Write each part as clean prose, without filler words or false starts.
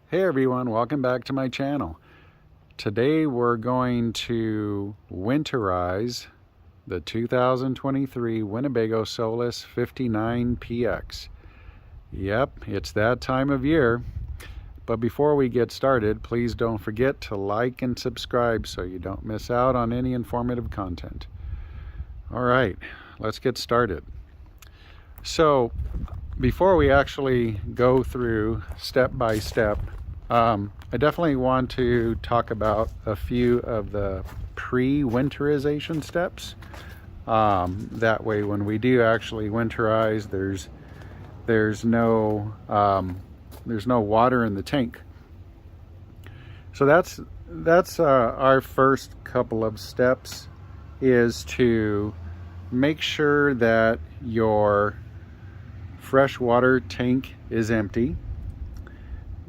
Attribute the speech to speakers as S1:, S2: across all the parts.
S1: Hey everyone, welcome back to my channel. Today we're going to winterize the 2023 Winnebago Solis 59PX. Yep, it's that time of year. But before we get started, please don't forget to like and subscribe so you don't miss out on any informative content. All right, let's get started. So before we actually go through step by step, I definitely want to talk about a few of the pre-winterization steps. That way when we do actually winterize, there's no water in the tank. So that's our first couple of steps, is to make sure that your freshwater tank is empty.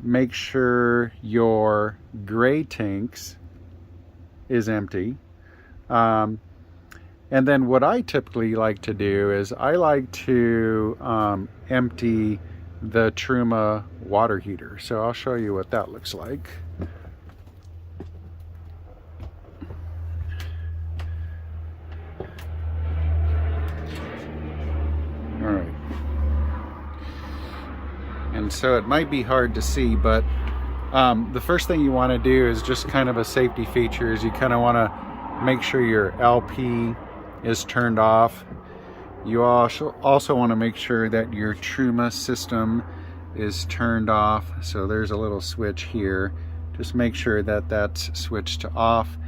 S1: Make sure your gray tanks is empty. And then what I typically like to do is I like to empty the Truma water heater. So I'll show you what that looks like. All right. And so it might be hard to see, but the first thing you want to do is just kind of a safety feature is you kind of want to make sure your LP is turned off. You also want to make sure that your Truma system is turned off. So there's a little switch here. Just make sure that that's switched to off.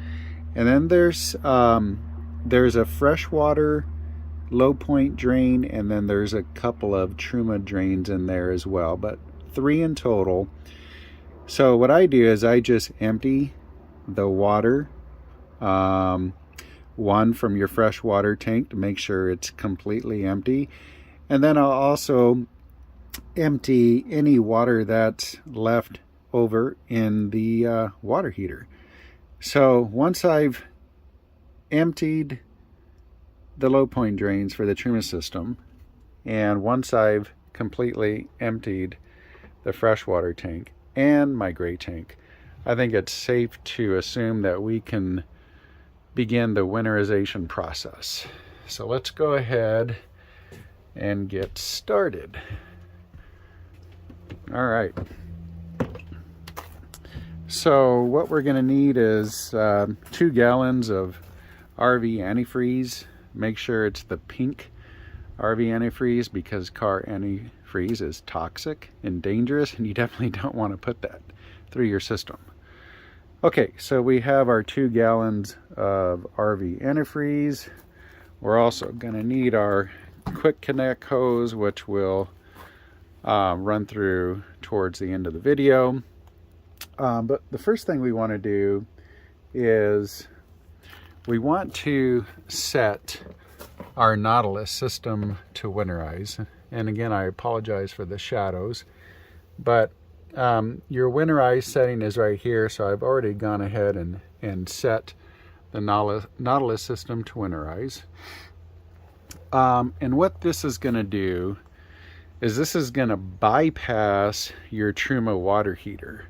S1: And then there's a freshwater low point drain, and then there's a couple of Truma drains in there as well, but 3 in total. So what I do is I just empty the water, one from your freshwater tank to make sure it's completely empty, and then I'll also empty any water that's left over in the water heater. So once I've emptied the low point drains for the Truma system, and once I've completely emptied the freshwater tank and my gray tank, I think it's safe to assume that we can begin the winterization process. So let's go ahead and get started. All right. So what we're going to need is 2 gallons of RV antifreeze. Make sure it's the pink RV antifreeze, because car antifreeze is toxic and dangerous, and you definitely don't want to put that through your system. Okay, so we have our 2 gallons of RV antifreeze. We're also going to need our quick connect hose, which we'll run through towards the end of the video. But the first thing we want to do is we want to set our Nautilus system to winterize. And again, I apologize for the shadows, but your winterize setting is right here. So I've already gone ahead and set the Nautilus system to winterize. And what this is going to do is this is going to bypass your Truma water heater.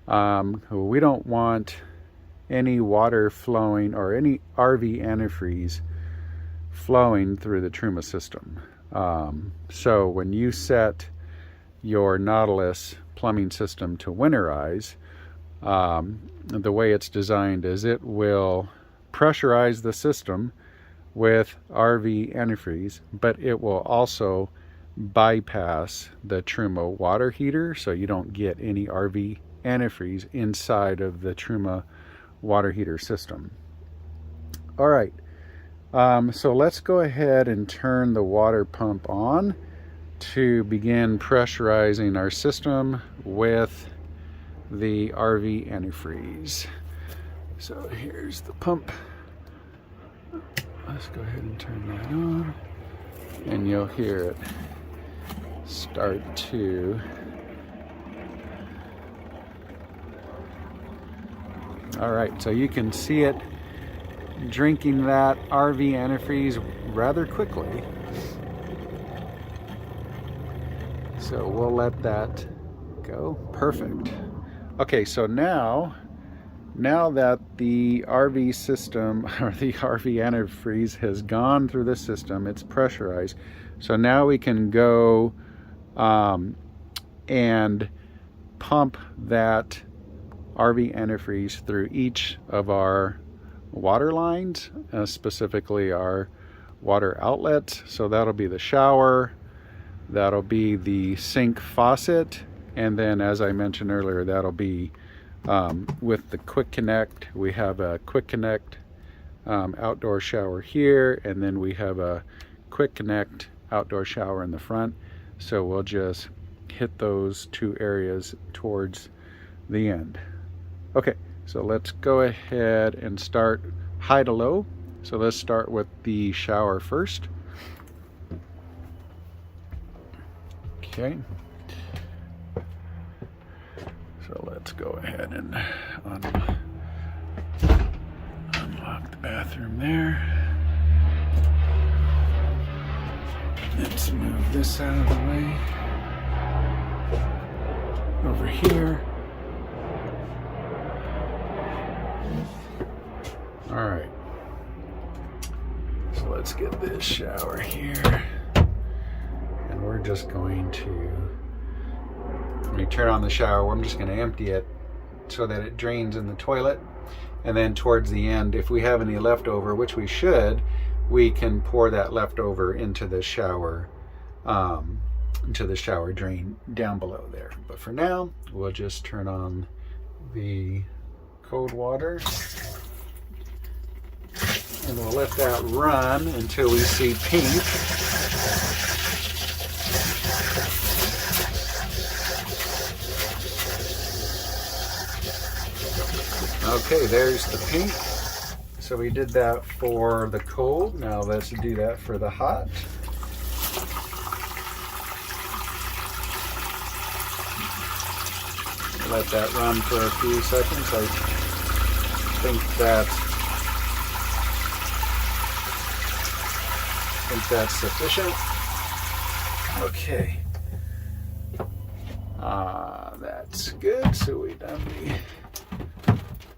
S1: We don't want any water flowing or any RV antifreeze flowing through the Truma system. So when you set your Nautilus plumbing system to winterize, the way it's designed is it will pressurize the system with RV antifreeze, but it will also bypass the Truma water heater, so you don't get any RV antifreeze inside of the Truma water heater system. All right, so let's go ahead and turn the water pump on to begin pressurizing our system with the RV antifreeze. So here's the pump. Let's go ahead and turn that on, and you'll hear it start to all right, so you can see it drinking that RV antifreeze rather quickly. So we'll let that go. Perfect. Okay, so now that the RV system, or the RV antifreeze has gone through the system, it's pressurized. So now we can go and pump that RV antifreeze through each of our water lines, specifically our water outlets. So that'll be the shower, that'll be the sink faucet, and then, as I mentioned earlier, that'll be with the quick connect. We have a quick connect outdoor shower here, and then we have a quick connect outdoor shower in the front. So we'll just hit those two areas towards the end. Okay, so let's go ahead and start high to low. So let's start with the shower first. Okay. So let's go ahead and unlock the bathroom there. Let's move this out of the way. Over here. All right. So let's get this shower here. And we're just going to, when you turn on the shower, I'm just going to empty it so that it drains in the toilet. And then towards the end, if we have any leftover, which we should, we can pour that leftover into the shower drain down below there. But for now, we'll just turn on the cold water and we'll let that run until we see pink. Okay, there's the pink. So we did that for the cold. Now let's do that for the hot. Let that run for a few seconds. I think that's sufficient. Okay. That's good. So we done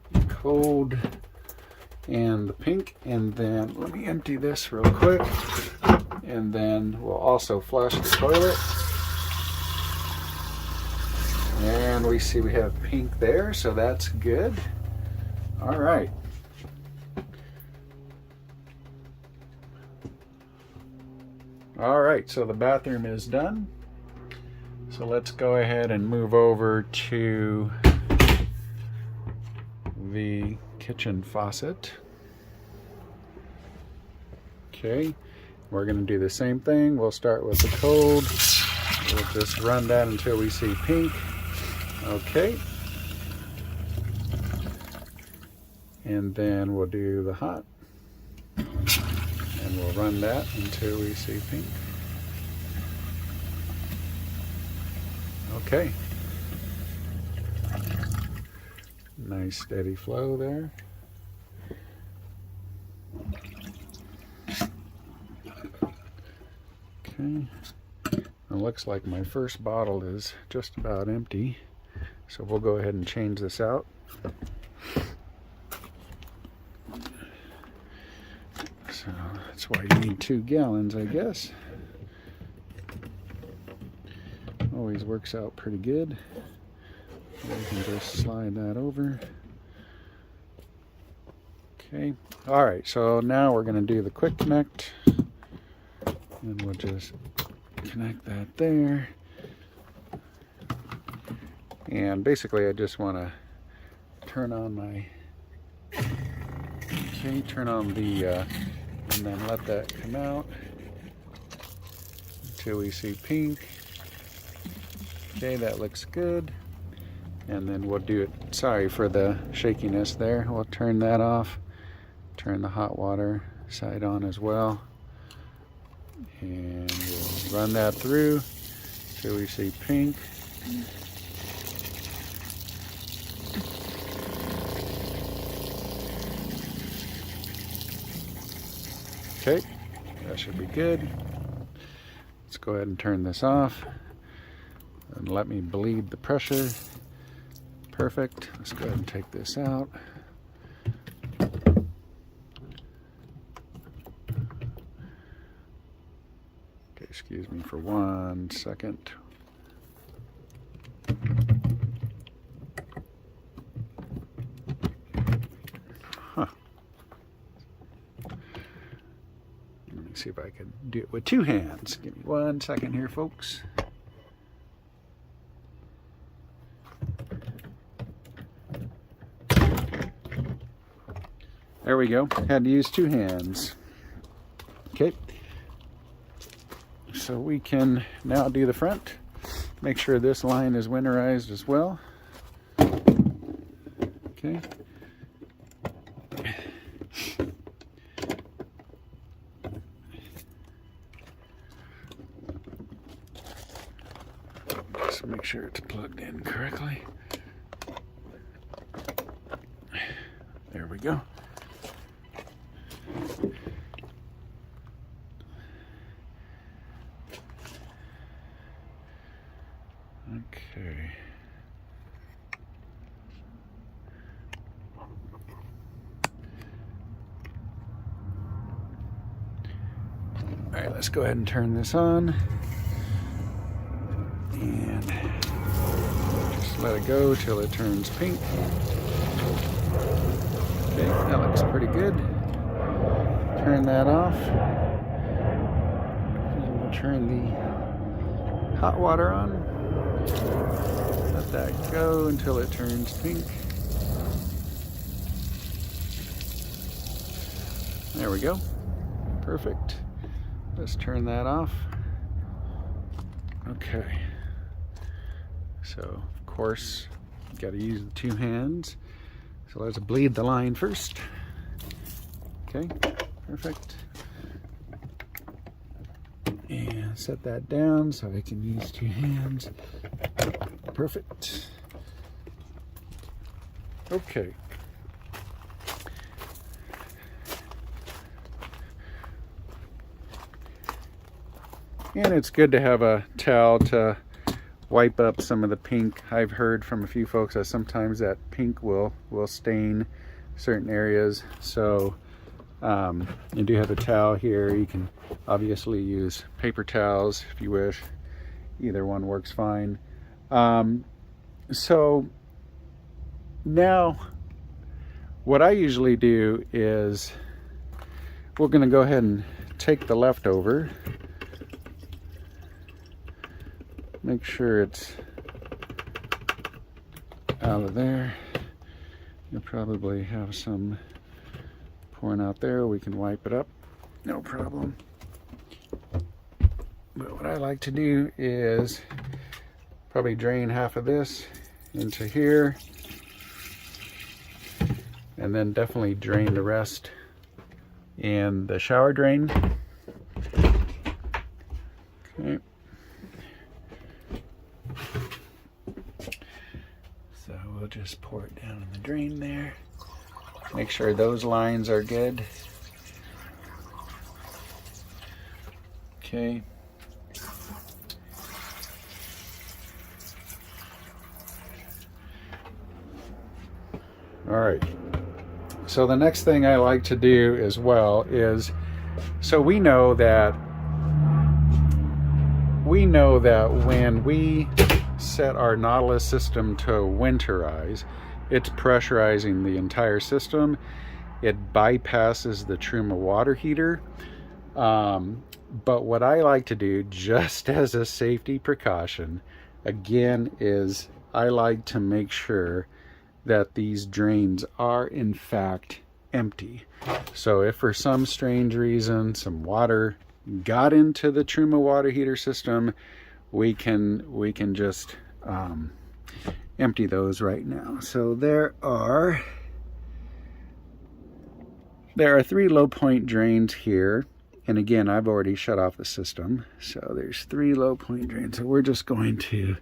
S1: the cold and the pink, and then let me empty this real quick, and then we'll also flush the toilet. And we see we have pink there, so that's good. All right. All right, so the bathroom is done. So let's go ahead and move over to the kitchen faucet. Okay, we're going to do the same thing. We'll start with the cold. We'll just run that until we see pink. Okay. And then we'll do the hot. And we'll run that until we see pink. Okay. Nice steady flow there. Okay. It looks like my first bottle is just about empty. So we'll go ahead and change this out. So that's why you need 2 gallons, I guess. Always works out pretty good. We can just slide that over. Okay. All right, so now we're going to do the quick connect. And we'll just connect that there. And basically I just want to turn on my, okay, turn on the, and then let that come out until we see pink. Okay, that looks good. And then we'll do it, sorry for the shakiness there. We'll turn that off, turn the hot water side on as well. And we'll run that through till we see pink. Okay, that should be good. Let's go ahead and turn this off. and let me bleed the pressure. Perfect. Let's go ahead and take this out. Okay, excuse me for 1 second. Huh. Let me see if I can do it with 2 hands. Give me 1 second here, folks. There we go. Had to use 2 hands. Okay. So we can now do the front. Make sure this line is winterized as well. Okay. Just make sure it's plugged in correctly. There we go. Okay. All right, let's go ahead and turn this on. And just let it go till it turns pink. Okay, that looks pretty good. Turn that off. And we'll turn the hot water on. Let that go until it turns pink. There we go. Perfect. Let's turn that off. Okay. So, of course, you got to use the 2 hands. So let's bleed the line first. Okay, perfect. And set that down so I can use 2 hands. Perfect. Okay. And it's good to have a towel to wipe up some of the pink. I've heard from a few folks that sometimes that pink will stain certain areas. So you do have a towel here. You can obviously use paper towels if you wish. Either one works fine. So now what I usually do is we're going to go ahead and take the leftover. Make sure it's out of there. You'll probably have some pouring out there. We can wipe it up, no problem. But what I like to do is probably drain half of this into here, and then definitely drain the rest in the shower drain. Okay. So we'll just pour it down in the drain there. Make sure those lines are good. Okay. All right. So the next thing I like to do as well is, so we know that when we set our Nautilus system to winterize, it's pressurizing the entire system. It bypasses the Truma water heater. But what I like to do, just as a safety precaution, again, is I like to make sure that these drains are in fact empty. So if for some strange reason some water got into the Truma water heater system, we can just empty those right now. So there are 3 low point drains here, and again, I've already shut off the system, so there's 3 low point drains. So we're just going to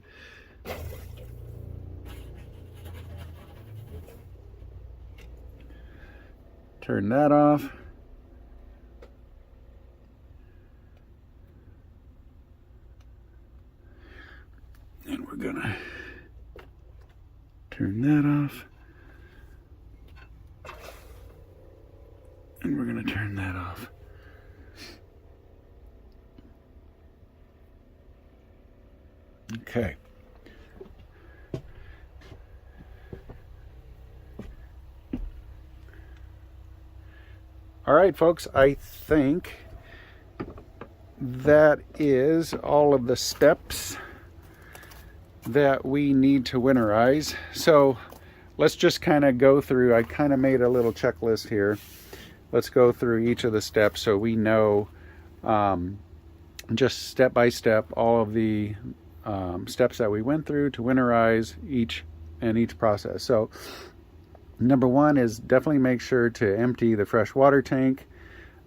S1: turn that off. And we're Turn that off. And we're going to turn that off. Okay. All right, folks, I think that is all of the steps that we need to winterize. So let's just kind of go through. I kind of made a little checklist here. Let's go through each of the steps so we know just step by step all of the steps that we went through to winterize each process. So number one is definitely make sure to empty the fresh water tank.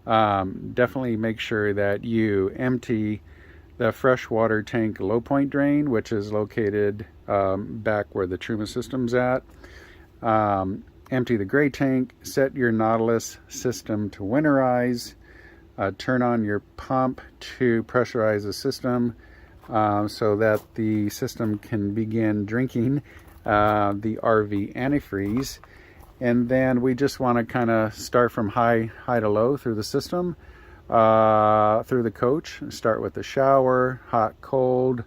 S1: Definitely make sure that you empty the freshwater tank low point drain, which is located back where the Truma system's at. Empty the gray tank, set your Nautilus system to winterize, turn on your pump to pressurize the system so that the system can begin drinking the RV antifreeze. And then we just want to kind of start from high to low through the system, through the coach. Start with the shower, hot, cold.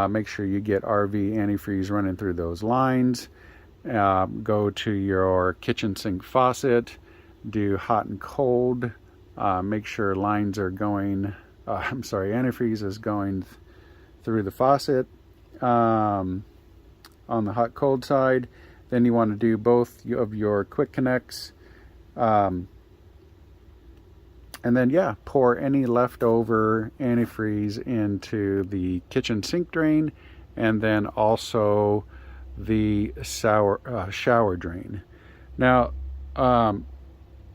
S1: Make sure you get RV antifreeze running through those lines. Go to your kitchen sink faucet, do hot and cold. Make sure lines are going, antifreeze is going through the faucet on the hot cold side. Then you want to do both of your quick connects. And then, pour any leftover antifreeze into the kitchen sink drain, and then also the shower drain. Now,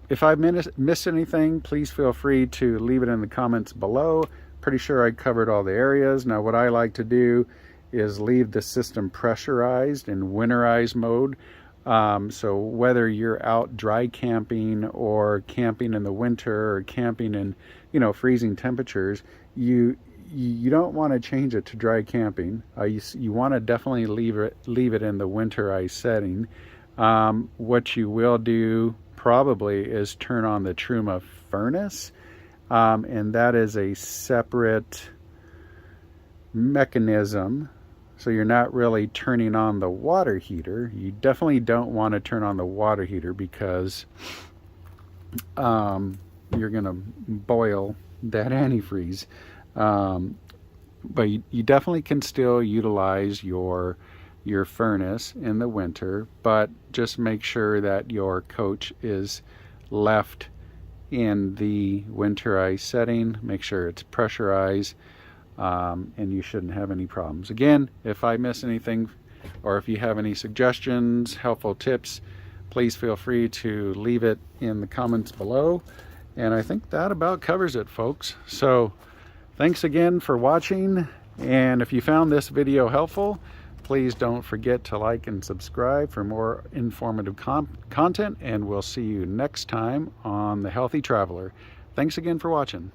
S1: if I missed anything, please feel free to leave it in the comments below. Pretty sure I covered all the areas. Now, what I like to do is leave the system pressurized in winterize mode. So whether you're out dry camping or camping in the winter or camping in, freezing temperatures, you don't want to change it to dry camping. You want to definitely leave it in the winterize setting. What you will do probably is turn on the Truma furnace, and that is a separate mechanism. So you're not really turning on the water heater. You definitely don't want to turn on the water heater because you're going to boil that antifreeze. But you definitely can still utilize your furnace in the winter, but just make sure that your coach is left in the winterize setting. Make sure it's pressurized. And you shouldn't have any problems. Again, if I miss anything or if you have any suggestions, helpful tips, please feel free to leave it in the comments below. And I think that about covers it, folks. So thanks again for watching. And if you found this video helpful, please don't forget to like and subscribe for more informative content. And we'll see you next time on The Healthy Traveler. Thanks again for watching.